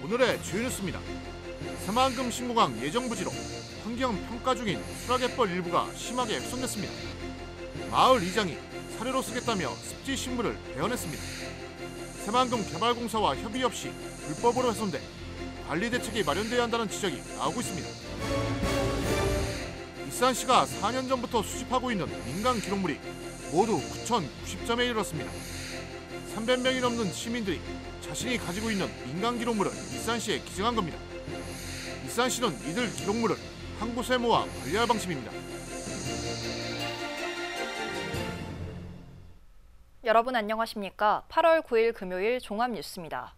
오늘의 주요 뉴스입니다. 새만금 신공항 예정 부지로 환경 평가 중인 수락갯벌 일부가 심하게 훼손됐습니다. 마을 이장이 사료로 쓰겠다며 습지 식물을 베어냈습니다. 새만금 개발공사와 협의 없이 불법으로 훼손돼 관리 대책이 마련돼야 한다는 지적이 나오고 있습니다. 일산시가 4년 전부터 수집하고 있는 민간 기록물이 모두 9,090점에 이르렀습니다. 300명이 넘는 시민들이 자신이 가지고 있는 민간 기록물을 일산시에 기증한 겁니다. 일산시는 이들 기록물을 한 곳에 모아 관리할 방침입니다. 여러분 안녕하십니까? 8월 9일 금요일 종합뉴스입니다.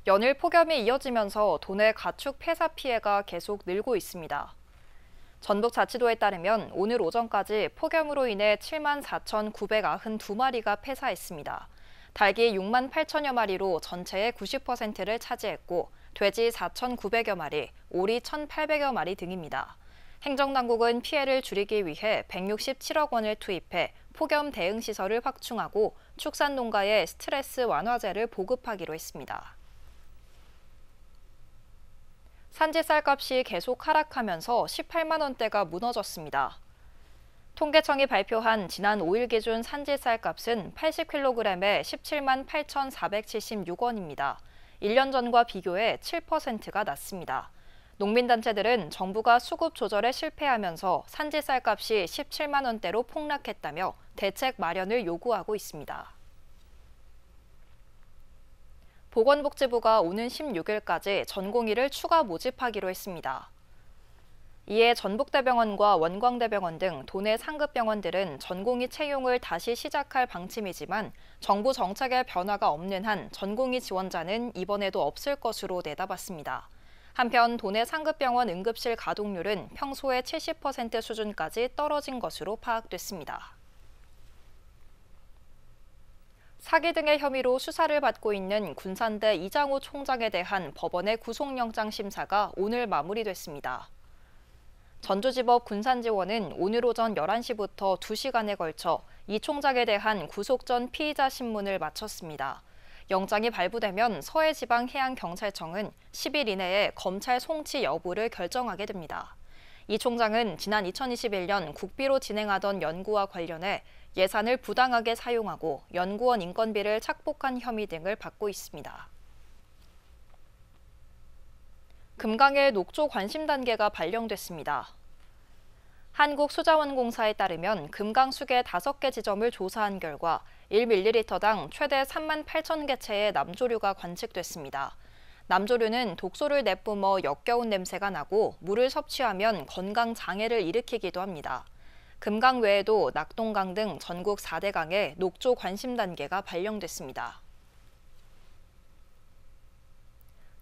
연일 폭염이 이어지면서 도내 가축 폐사 피해가 계속 늘고 있습니다. 전북자치도에 따르면 오늘 오전까지 폭염으로 인해 74,992마리가 폐사했습니다. 닭이 6만 8천여 마리로 전체의 90%를 차지했고 돼지 4,900여 마리, 오리 1,800여 마리 등입니다. 행정당국은 피해를 줄이기 위해 167억 원을 투입해 폭염 대응 시설을 확충하고 축산농가에 스트레스 완화제를 보급하기로 했습니다. 산지 쌀값이 계속 하락하면서 18만 원대가 무너졌습니다. 통계청이 발표한 지난 5일 기준 산지 쌀값은 80kg에 17만 8,476원입니다. 1년 전과 비교해 7%가 낮습니다. 농민단체들은 정부가 수급 조절에 실패하면서 산지 쌀값이 17만 원대로 폭락했다며 대책 마련을 요구하고 있습니다. 보건복지부가 오는 16일까지 전공의를 추가 모집하기로 했습니다. 이에 전북대병원과 원광대병원 등 도내 상급병원들은 전공의 채용을 다시 시작할 방침이지만 정부 정책에 변화가 없는 한 전공의 지원자는 이번에도 없을 것으로 내다봤습니다. 한편 도내 상급병원 응급실 가동률은 평소의 70% 수준까지 떨어진 것으로 파악됐습니다. 사기 등의 혐의로 수사를 받고 있는 군산대 이장우 총장에 대한 법원의 구속영장 심사가 오늘 마무리됐습니다. 전주지법 군산지원은 오늘 오전 11시부터 2시간에 걸쳐 이 총장에 대한 구속 전 피의자 신문을 마쳤습니다. 영장이 발부되면 서해지방해양경찰청은 10일 이내에 검찰 송치 여부를 결정하게 됩니다. 이 총장은 지난 2021년 국비로 진행하던 연구와 관련해 예산을 부당하게 사용하고 연구원 인건비를 착복한 혐의 등을 받고 있습니다. 금강의 녹조 관심 단계가 발령됐습니다. 한국수자원공사에 따르면 금강수계 5개 지점을 조사한 결과 1ml당 최대 3만 8천 개체의 남조류가 관측됐습니다. 남조류는 독소를 내뿜어 역겨운 냄새가 나고 물을 섭취하면 건강 장애를 일으키기도 합니다. 금강 외에도 낙동강 등 전국 4대 강에 녹조 관심 단계가 발령됐습니다.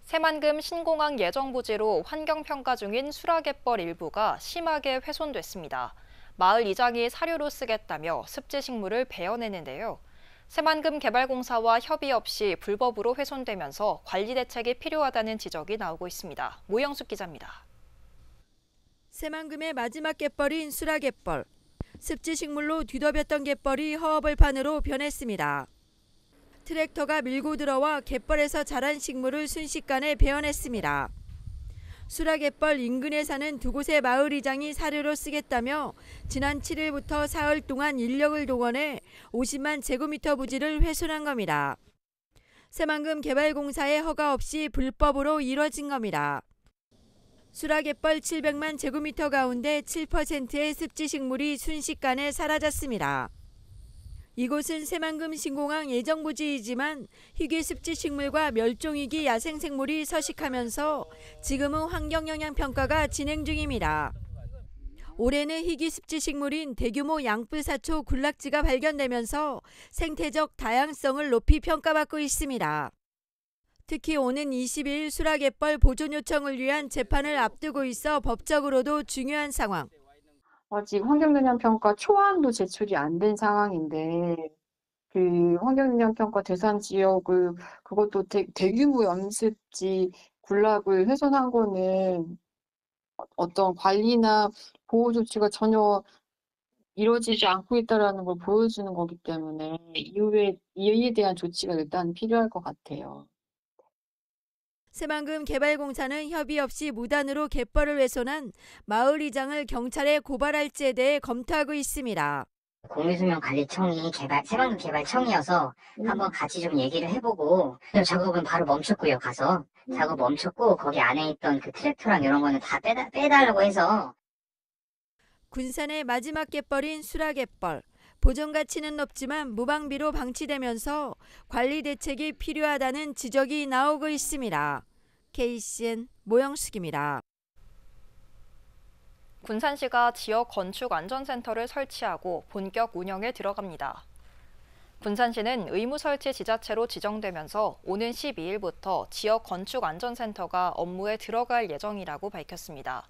새만금 신공항 예정 부지로 환경평가 중인 수락갯벌 일부가 심하게 훼손됐습니다. 마을 이장이 사료로 쓰겠다며 습지 식물을 베어내는데요. 새만금 개발공사와 협의 없이 불법으로 훼손되면서 관리 대책이 필요하다는 지적이 나오고 있습니다. 모영숙 기자입니다. 새만금의 마지막 갯벌인 수락갯벌. 습지 식물로 뒤덮였던 갯벌이 허허벌판으로 변했습니다. 트랙터가 밀고 들어와 갯벌에서 자란 식물을 순식간에 베어냈습니다. 수락갯벌 인근에 사는 두 곳의 마을 이장이 사료로 쓰겠다며 지난 7일부터 사흘 동안 인력을 동원해 50만 제곱미터 부지를 훼손한 겁니다. 새만금 개발공사의 허가 없이 불법으로 이뤄진 겁니다. 수락갯벌 700만 제곱미터 가운데 7%의 습지 식물이 순식간에 사라졌습니다. 이곳은 새만금 신공항 예정부지이지만 희귀 습지 식물과 멸종위기 야생생물이 서식하면서 지금은 환경영향평가가 진행 중입니다. 올해는 희귀 습지 식물인 대규모 양뿔사초 군락지가 발견되면서 생태적 다양성을 높이 평가받고 있습니다. 특히 오는 22일 수락갯벌 보존 요청을 위한 재판을 앞두고 있어 법적으로도 중요한 상황. 아직 환경영향평가 초안도 제출이 안 된 상황인데 그 환경영향평가 대상 지역을 그것도 대규모 연습지 군락을 훼손한 거는 어떤 관리나 보호 조치가 전혀 이루어지지 않고 있다라는 걸 보여주는 거기 때문에 이에 대한 조치가 일단 필요할 것 같아요. 새만금 개발공사는 협의 없이 무단으로 갯벌을 훼손한 마을 이장을 경찰에 고발할지에 대해 검토하고 있습니다. 공유수면관리청이 새만금 개발청이어서 한번 같이 좀 얘기를 해보고 작업은 바로 멈췄고요. 가서 작업 멈췄고 거기 안에 있던 그 트랙터랑 이런 거는 다 빼달라고 해서. 군산의 마지막 갯벌인 수라갯벌. 보존 가치는 높지만 무방비로 방치되면서 관리 대책이 필요하다는 지적이 나오고 있습니다. KCN 모영숙입니다. 군산시가 지역 건축 안전센터를 설치하고 본격 운영에 들어갑니다. 군산시는 의무 설치 지자체로 지정되면서 오는 12일부터 지역 건축 안전센터가 업무에 들어갈 예정이라고 밝혔습니다.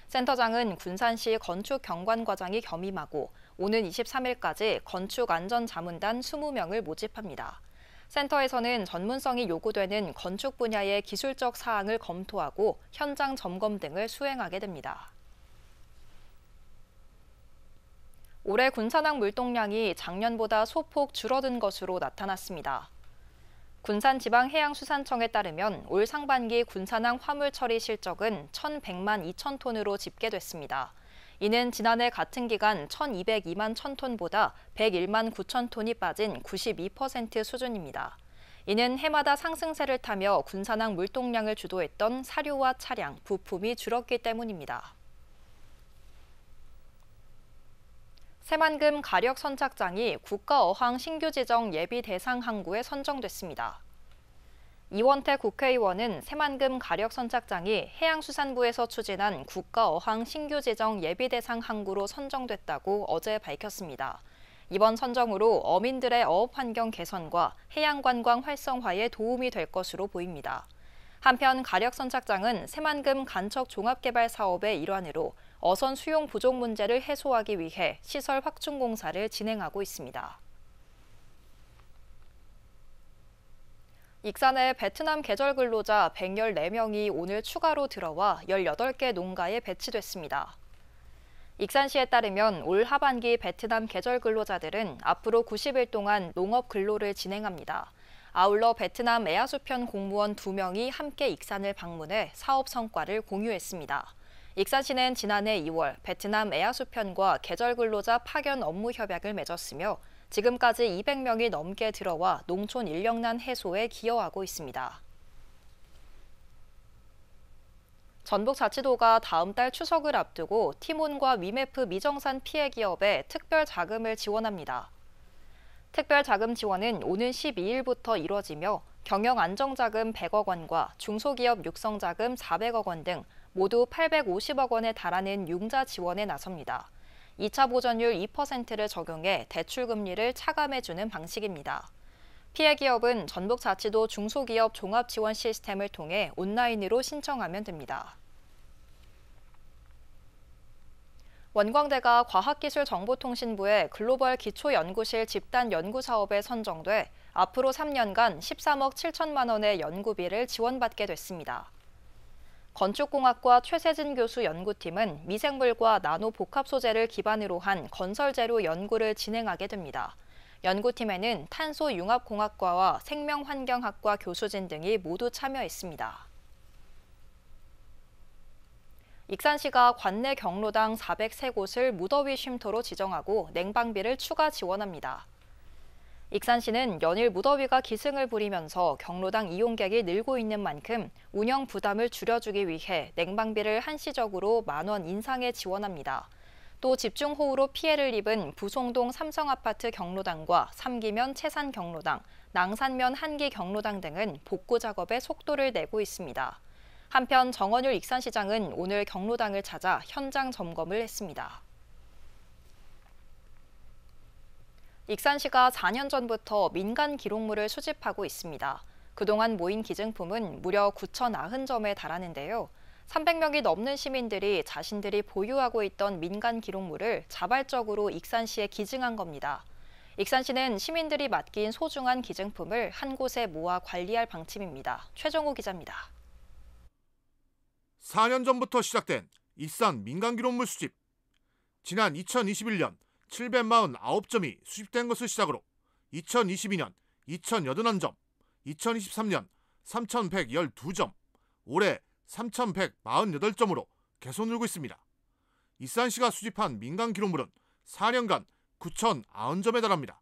센터장은 군산시 건축경관과장이 겸임하고 오는 23일까지 건축안전자문단 20명을 모집합니다. 센터에서는 전문성이 요구되는 건축 분야의 기술적 사항을 검토하고 현장 점검 등을 수행하게 됩니다. 올해 군산항 물동량이 작년보다 소폭 줄어든 것으로 나타났습니다. 군산지방해양수산청에 따르면 올 상반기 군산항 화물 처리 실적은 1,100만 2천 톤으로 집계됐습니다. 이는 지난해 같은 기간 1,202만 1,000톤보다 101만 9천 톤이 빠진 92% 수준입니다. 이는 해마다 상승세를 타며 군산항 물동량을 주도했던 사료와 차량, 부품이 줄었기 때문입니다. 새만금 가력 선착장이 국가어항 신규 지정 예비 대상 항구에 선정됐습니다. 이원태 국회의원은 새만금 가력 선착장이 해양수산부에서 추진한 국가어항 신규 지정 예비 대상 항구로 선정됐다고 어제 밝혔습니다. 이번 선정으로 어민들의 어업 환경 개선과 해양 관광 활성화에 도움이 될 것으로 보입니다. 한편 가력 선착장은 새만금 간척 종합개발 사업의 일환으로 어선 수용 부족 문제를 해소하기 위해 시설 확충 공사를 진행하고 있습니다. 익산의 베트남 계절 근로자 114명이 오늘 추가로 들어와 18개 농가에 배치됐습니다. 익산시에 따르면 올 하반기 베트남 계절 근로자들은 앞으로 90일 동안 농업 근로를 진행합니다. 아울러 베트남 에아수편 공무원 2명이 함께 익산을 방문해 사업 성과를 공유했습니다. 익산시는 지난해 2월 베트남 에아수편과 계절 근로자 파견 업무 협약을 맺었으며 지금까지 200명이 넘게 들어와 농촌 인력난 해소에 기여하고 있습니다. 전북자치도가 다음 달 추석을 앞두고 티몬과 위메프 미정산 피해 기업에 특별 자금을 지원합니다. 특별 자금 지원은 오는 12일부터 이뤄지며 경영 안정자금 100억 원과 중소기업 육성자금 400억 원 등 모두 850억 원에 달하는 융자 지원에 나섭니다. 2차 보전율 2%를 적용해 대출금리를 차감해주는 방식입니다. 피해 기업은 전북자치도 중소기업 종합지원 시스템을 통해 온라인으로 신청하면 됩니다. 원광대가 과학기술정보통신부의 글로벌 기초연구실 집단 연구사업에 선정돼 앞으로 3년간 13억 7천만 원의 연구비를 지원받게 됐습니다. 건축공학과 최세진 교수 연구팀은 미생물과 나노 복합 소재를 기반으로 한 건설재료 연구를 진행하게 됩니다. 연구팀에는 탄소융합공학과와 생명환경학과 교수진 등이 모두 참여했습니다. 익산시가 관내 경로당 403곳을 무더위 쉼터로 지정하고 냉방비를 추가 지원합니다. 익산시는 연일 무더위가 기승을 부리면서 경로당 이용객이 늘고 있는 만큼 운영 부담을 줄여주기 위해 냉방비를 한시적으로 만원 인상해 지원합니다. 또 집중호우로 피해를 입은 부송동 삼성아파트 경로당과 삼기면 채산 경로당, 낭산면 한기 경로당 등은 복구 작업에 속도를 내고 있습니다. 한편 정원율 익산시장은 오늘 경로당을 찾아 현장 점검을 했습니다. 익산시가 4년 전부터 민간 기록물을 수집하고 있습니다. 그동안 모인 기증품은 무려 9,090점에 달하는데요. 300명이 넘는 시민들이 자신들이 보유하고 있던 민간 기록물을 자발적으로 익산시에 기증한 겁니다. 익산시는 시민들이 맡긴 소중한 기증품을 한 곳에 모아 관리할 방침입니다. 최정호 기자입니다. 4년 전부터 시작된 익산 민간 기록물 수집. 지난 2021년 749점이 수집된 것을 시작으로 2022년 2,081점, 2023년 3,112점, 올해 3,148점으로 계속 늘고 있습니다. 익산시가 수집한 민간 기록물은 4년간 9,090점에 달합니다.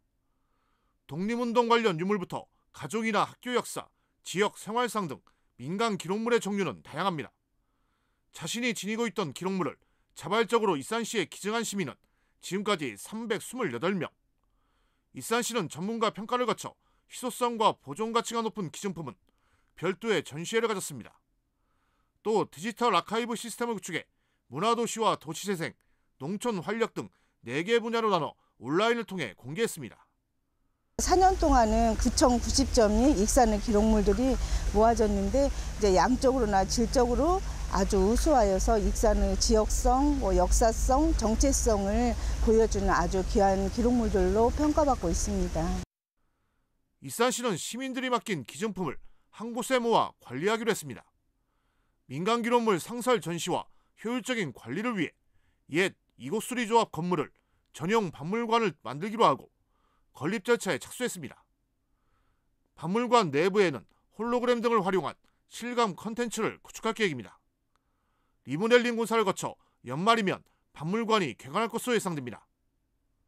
독립운동 관련 유물부터 가족이나 학교 역사, 지역 생활상 등 민간 기록물의 종류는 다양합니다. 자신이 지니고 있던 기록물을 자발적으로 익산시에 기증한 시민은 지금까지 328명. 익산시는 전문가 평가를 거쳐 희소성과 보존 가치가 높은 기증품은 별도의 전시회를 가졌습니다. 또 디지털 아카이브 시스템을 구축해 문화도시와 도시재생, 농촌 활력 등 4개 분야로 나눠 온라인을 통해 공개했습니다. 4년 동안은 9,090점이 익산의 기록물들이 모아졌는데 이제 양적으로나 질적으로 아주 우수하여서 익산의 지역성, 역사성, 정체성을 보여주는 아주 귀한 기록물들로 평가받고 있습니다. 익산시는 시민들이 맡긴 기증품을 한 곳에 모아 관리하기로 했습니다. 민간 기록물 상설 전시와 효율적인 관리를 위해 옛 이곳수리 조합 건물을 전용 박물관을 만들기로 하고 건립 절차에 착수했습니다. 박물관 내부에는 홀로그램 등을 활용한 실감 컨텐츠를 구축할 계획입니다. 리모델링 공사를 거쳐 연말이면 박물관이 개관할 것으로 예상됩니다.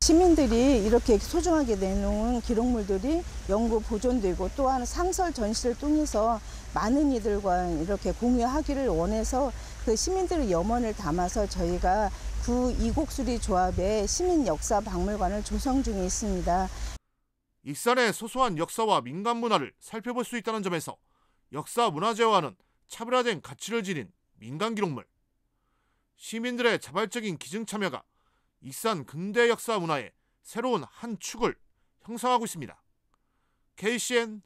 시민들이 이렇게 소중하게 내놓은 기록물들이 영구 보존되고 또한 상설 전시를 통해서 많은 이들과 이렇게 공유하기를 원해서 그 시민들의 염원을 담아서 저희가 구 이곡수리 조합의 시민 역사 박물관을 조성 중에 있습니다. 익산의 소소한 역사와 민간 문화를 살펴볼 수 있다는 점에서 역사 문화재와는 차별화된 가치를 지닌 민간 기록물. 시민들의 자발적인 기증 참여가 익산 근대 역사 문화의 새로운 한 축을 형성하고 있습니다. KCN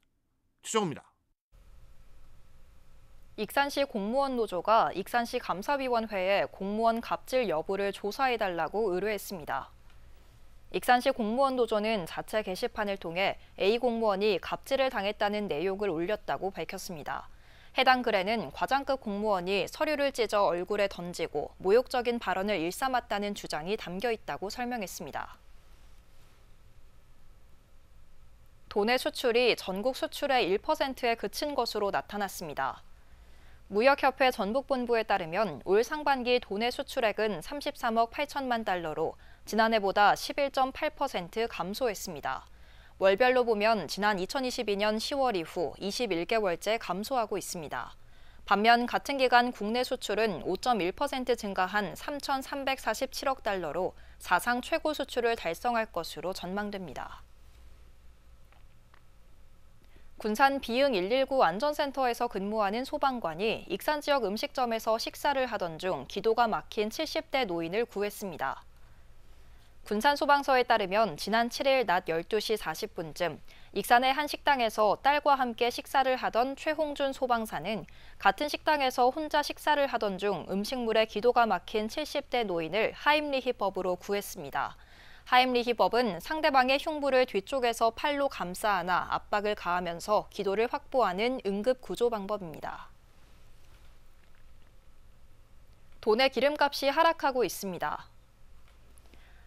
추정입니다. 익산시 공무원 노조가 익산시 감사위원회에 공무원 갑질 여부를 조사해달라고 의뢰했습니다. 익산시 공무원 노조는 자체 게시판을 통해 A 공무원이 갑질을 당했다는 내용을 올렸다고 밝혔습니다. 해당 글에는 과장급 공무원이 서류를 찢어 얼굴에 던지고 모욕적인 발언을 일삼았다는 주장이 담겨 있다고 설명했습니다. 도내 수출이 전국 수출의 1%에 그친 것으로 나타났습니다. 무역협회 전북본부에 따르면 올 상반기 도내 수출액은 33억 8천만 달러로 지난해보다 11.8% 감소했습니다. 월별로 보면 지난 2022년 10월 이후 21개월째 감소하고 있습니다. 반면 같은 기간 국내 수출은 5.1% 증가한 3,347억 달러로 사상 최고 수출을 달성할 것으로 전망됩니다. 군산 비흥 119 안전센터에서 근무하는 소방관이 익산 지역 음식점에서 식사를 하던 중 기도가 막힌 70대 노인을 구했습니다. 군산 소방서에 따르면 지난 7일 낮 12시 40분쯤 익산의 한 식당에서 딸과 함께 식사를 하던 최홍준 소방사는 같은 식당에서 혼자 식사를 하던 중 음식물에 기도가 막힌 70대 노인을 하임리히법으로 구했습니다. 하임리히법은 상대방의 흉부를 뒤쪽에서 팔로 감싸 안아 압박을 가하면서 기도를 확보하는 응급 구조 방법입니다. 도내 기름값이 하락하고 있습니다.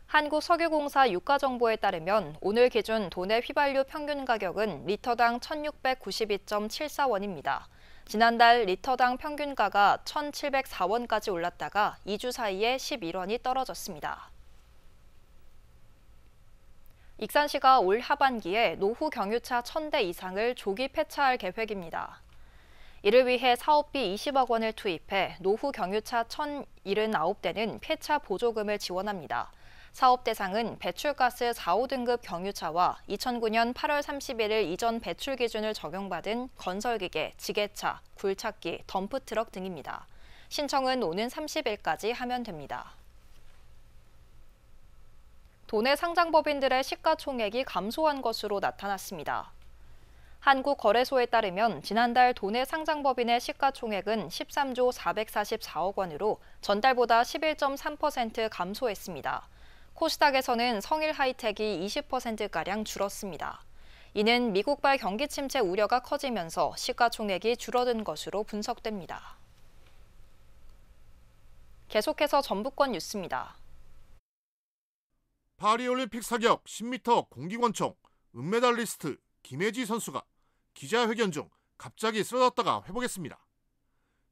한국석유공사 유가정보에 따르면 오늘 기준 도내 휘발유 평균 가격은 리터당 1,692.74원입니다. 지난달 리터당 평균가가 1,704원까지 올랐다가 2주 사이에 11원이 떨어졌습니다. 익산시가 올 하반기에 노후 경유차 1,000대 이상을 조기 폐차할 계획입니다. 이를 위해 사업비 20억 원을 투입해 노후 경유차 1,079대는 폐차 보조금을 지원합니다. 사업 대상은 배출가스 4, 5등급 경유차와 2009년 8월 31일 이전 배출 기준을 적용받은 건설기계, 지게차, 굴착기, 덤프트럭 등입니다. 신청은 오는 30일까지 하면 됩니다. 도내 상장법인들의 시가총액이 감소한 것으로 나타났습니다. 한국거래소에 따르면 지난달 도내 상장법인의 시가총액은 13조 444억 원으로 전달보다 11.3% 감소했습니다. 코스닥에서는 성일하이텍이 20%가량 줄었습니다. 이는 미국발 경기 침체 우려가 커지면서 시가총액이 줄어든 것으로 분석됩니다. 계속해서 전북권 뉴스입니다. 파리올림픽 사격 10m 공기권총 은메달리스트 김혜지 선수가 기자회견 중 갑자기 쓰러졌다가 회복했습니다.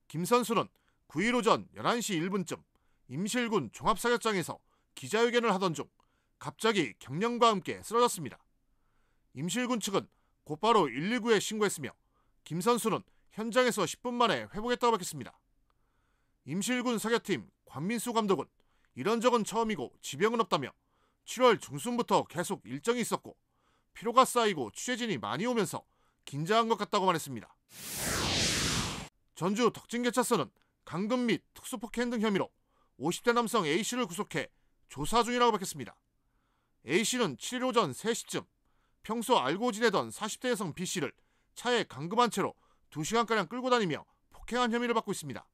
김 선수는 9일 오전 11시 1분쯤 임실군 종합사격장에서 기자회견을 하던 중 갑자기 경련과 함께 쓰러졌습니다. 임실군 측은 곧바로 119에 신고했으며 김 선수는 현장에서 10분 만에 회복했다고 밝혔습니다. 임실군 사격팀 관민수 감독은 이런 적은 처음이고 지병은 없다며 7월 중순부터 계속 일정이 있었고 피로가 쌓이고 취재진이 많이 오면서 긴장한 것 같다고 말했습니다. 전주 덕진경찰서는 강금 및 특수폭행 등 혐의로 50대 남성 A씨를 구속해 조사 중이라고 밝혔습니다. A씨는 7일 오전 3시쯤 평소 알고 지내던 40대 여성 B씨를 차에 감금한 채로 2시간가량 끌고 다니며 폭행한 혐의를 받고 있습니다.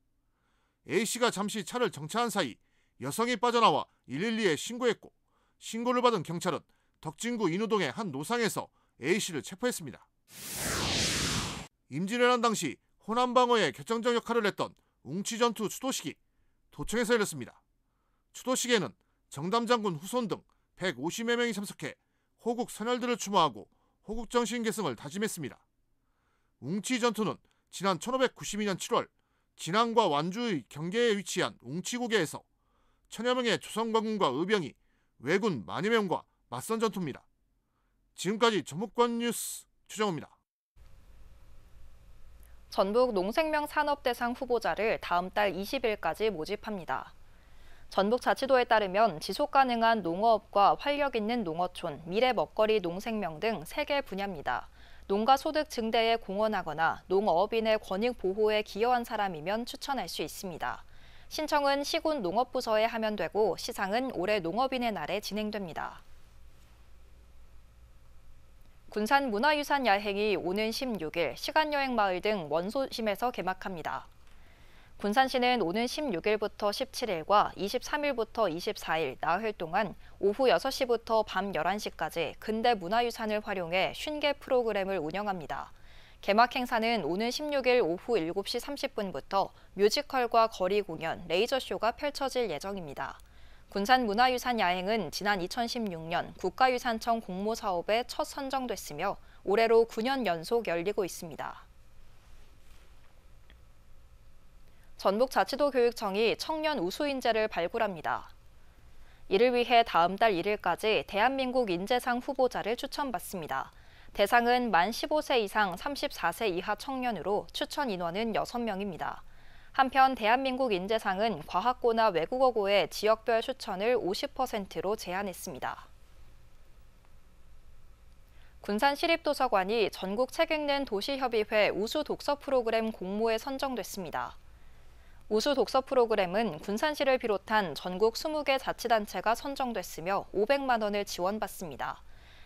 A씨가 잠시 차를 정차한 사이 여성이 빠져나와 112에 신고했고 신고를 받은 경찰은 덕진구 인우동의 한 노상에서 A씨를 체포했습니다. 임진왜란 당시 호남 방어에 결정적 역할을 했던 웅치전투 추도식이 도청에서 열렸습니다. 추도식에는 정담장군 후손 등 150여 명이 참석해 호국 선열들을 추모하고 호국정신 계승을 다짐했습니다. 웅치전투는 지난 1592년 7월 진안과 완주의 경계에 위치한 웅치고개에서 천여 명의 조선관군과 의병이 왜군 만여 명과 맞선 전투입니다. 지금까지 전북권 뉴스 최정호입니다. 전북 농생명 산업대상 후보자를 다음 달 20일까지 모집합니다. 전북자치도에 따르면 지속가능한 농어업과 활력 있는 농어촌, 미래 먹거리 농생명 등 3개 분야입니다. 농가 소득 증대에 공헌하거나 농어업인의 권익 보호에 기여한 사람이면 추천할 수 있습니다. 신청은 시군 농업부서에 하면 되고 시상은 올해 농업인의 날에 진행됩니다. 군산 문화유산 야행이 오는 16일 시간여행 마을 등 원소심에서 개막합니다. 군산시는 오는 16일부터 17일과 23일부터 24일 나흘 동안 오후 6시부터 밤 11시까지 근대 문화유산을 활용해 쉰개 프로그램을 운영합니다. 개막 행사는 오는 16일 오후 7시 30분부터 뮤지컬과 거리 공연, 레이저쇼가 펼쳐질 예정입니다. 군산 문화유산 야행은 지난 2016년 국가유산청 공모사업에 첫 선정됐으며 올해로 9년 연속 열리고 있습니다. 전북자치도 교육청이 청년 우수인재를 발굴합니다. 이를 위해 다음 달 1일까지 대한민국 인재상 후보자를 추천받습니다. 대상은 만 15세 이상 34세 이하 청년으로 추천 인원은 6명입니다. 한편 대한민국 인재상은 과학고나 외국어고의 지역별 추천을 50%로 제한했습니다. 군산시립도서관이 전국 책 읽는 도시협의회 우수 독서 프로그램 공모에 선정됐습니다. 우수 독서 프로그램은 군산시를 비롯한 전국 20개 자치단체가 선정됐으며 500만 원을 지원받습니다.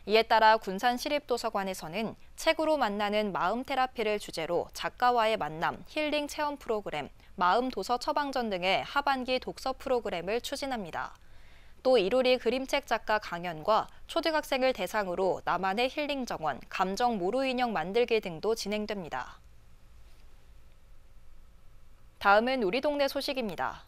이에 따라 군산시립도서관에서는 책으로 만나는 마음 테라피를 주제로 작가와의 만남, 힐링 체험 프로그램, 마음 도서 처방전 등의 하반기 독서 프로그램을 추진합니다. 또 이루리 그림책 작가 강연과 초등학생을 대상으로 나만의 힐링 정원, 감정 모루 인형 만들기 등도 진행됩니다. 다음은 우리 동네 소식입니다.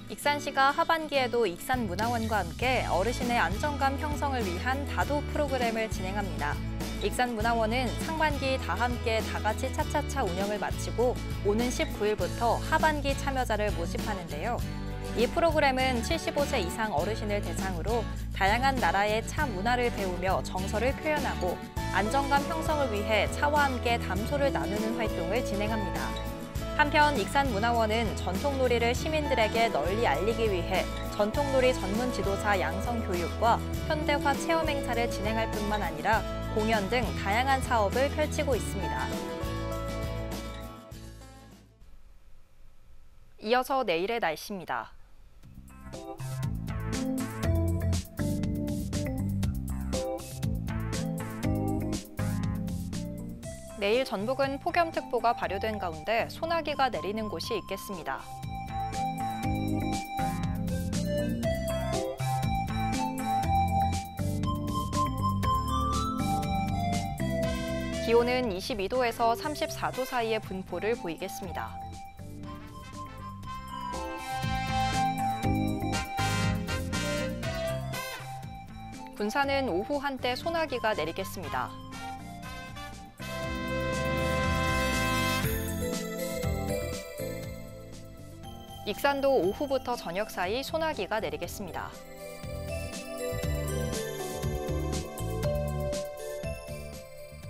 익산시가 하반기에도 익산문화원과 함께 어르신의 안정감 형성을 위한 다도 프로그램을 진행합니다. 익산문화원은 상반기 다 함께 다같이 차차차 운영을 마치고 오는 19일부터 하반기 참여자를 모집하는데요. 이 프로그램은 75세 이상 어르신을 대상으로 다양한 나라의 차 문화를 배우며 정서를 표현하고 안정감 형성을 위해 차와 함께 담소를 나누는 활동을 진행합니다. 한편 익산문화원은 전통놀이를 시민들에게 널리 알리기 위해 전통놀이 전문 지도사 양성 교육과 현대화 체험 행사를 진행할 뿐만 아니라 공연 등 다양한 사업을 펼치고 있습니다. 이어서 내일의 날씨입니다. 내일 전북은 폭염특보가 발효된 가운데 소나기가 내리는 곳이 있겠습니다. 기온은 22도에서 34도 사이의 분포를 보이겠습니다. 군산은 오후 한때 소나기가 내리겠습니다. 익산도 오후부터 저녁 사이 소나기가 내리겠습니다.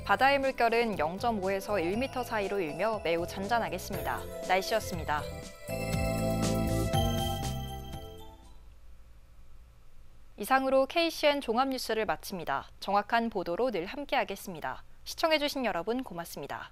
바다의 물결은 0.5에서 1m 사이로 일며 매우 잔잔하겠습니다. 날씨였습니다. 이상으로 KCN 종합뉴스를 마칩니다. 정확한 보도로 늘 함께하겠습니다. 시청해주신 여러분 고맙습니다.